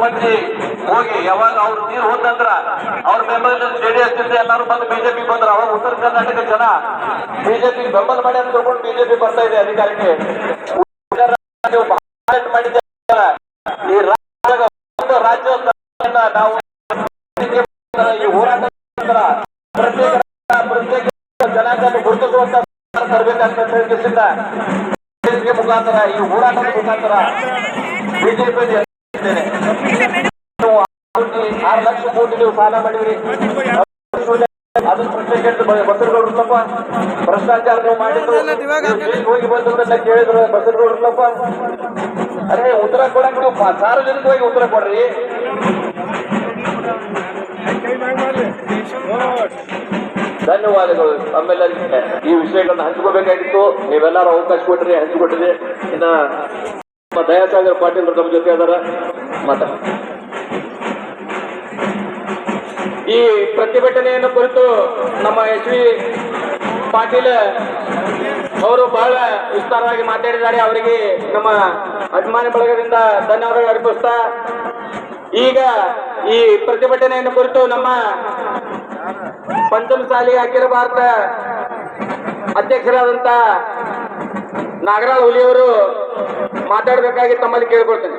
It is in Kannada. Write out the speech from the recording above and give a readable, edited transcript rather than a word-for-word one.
ಮಂದಿ ಹೋಗಿ ಯಾವಾಗ ಅವ್ರು ನೀರು ಹೋದಂದ್ರ ಅವ್ರ ಬೆಂಬಲ ಜೆಡಿಎಸ್ ನಿಂದ ಎಲ್ಲರೂ ಬಂದು ಬಿಜೆಪಿ ಬಂದ್ರ ಅವಾಗ ಉತ್ತರ ಕರ್ನಾಟಕ ಜನ ಬಿಜೆಪಿ ಬೆಂಬಲ ಮಾಡಿ ಅಂತ ತಿಳ್ಕೊಂಡು ಬಿಜೆಪಿ ಬರ್ತಾ ಇದೆ ಅಧಿಕಾರಕ್ಕೆ. ಮಾಡಿದ್ದಾರೆ ಈ ರಾಜ್ಯ ನಾವು ಈ ಹೋರಾಟ ಪ್ರತ್ಯೇಕ ಜನಾಂಗವನ್ನು ಗುರುತಿಸುವಂತ ತರಬೇಕಂತ ಮುಖಾಂತರ ಈ ಹೋರಾಟದ ಮುಖಾಂತರ ಬಿಜೆಪಿ 6 ಲಕ್ಷ ಕೋಟಿ ನೀವು ಸಾಲ ಮಾಡಿದ್ರಿ. ಅದನ್ನ ಪ್ರಶ್ನೆ ಬಸರಗೌಡರು ಸ್ವಲ್ಪ ಭ್ರಷ್ಟಾಚಾರ ನೀವು ಮಾಡಿದ್ರು ಹೋಗಿ ಬಂದದನ್ನ ಕೇಳಿದ್ರು ಬಸರಗೌಡರು ಸ್ವಲ್ಪ ಅದೇ ಉತ್ತರ ಕೊಡಕ್ಕೆ ನೀವು ಸಾರ್ವಜನಿಕವಾಗಿ ಉತ್ತರ ಕೊಡ್ರಿ. ಧನ್ಯವಾದಗಳು. ಆಮೇಲೆ ಈ ವಿಷಯಗಳನ್ನ ಹಂಚ್ಕೋಬೇಕಾಗಿತ್ತು, ನೀವೆಲ್ಲರೂ ಅವಕಾಶ ಕೊಟ್ರಿ, ಹಂಚಿಕೊಟ್ಟಿದೆ. ಇನ್ನ ದಯಾಸಾಗರ್ ಪಾಟೀಲ್ ನಮ್ಮ ಜೊತೆ ಅದರ ಮಾತಾಡ. ಈ ಪ್ರತಿಭಟನೆಯನ್ನು ಕುರಿತು ನಮ್ಮ ಎಸ್.ವಿ. ಪಾಟೀಲ್ ಅವರು ಬಹಳ ವಿಸ್ತಾರವಾಗಿ ಮಾತಾಡಿದ್ದಾರೆ. ಅವರಿಗೆ ನಮ್ಮ ಅಭಿಮಾನಿ ಬಳಗದಿಂದ ಧನ್ಯವಾದಗಳು ಅರ್ಪಿಸ್ತಾ, ಈಗ ಈ ಪ್ರತಿಭಟನೆಯನ್ನು ಕುರಿತು ನಮ್ಮ ಪಂಚಮಸಾಲಿ ಅಖಿಲ ಭಾರತ ಅಧ್ಯಕ್ಷರಾದಂತ ನಾಗರಾಳ್ ಹುಲಿಯವರು ಮಾತಾಡಬೇಕಾಗಿ ತಮ್ಮಲ್ಲಿ ಕೇಳ್ಕೊಳ್ತೇನೆ.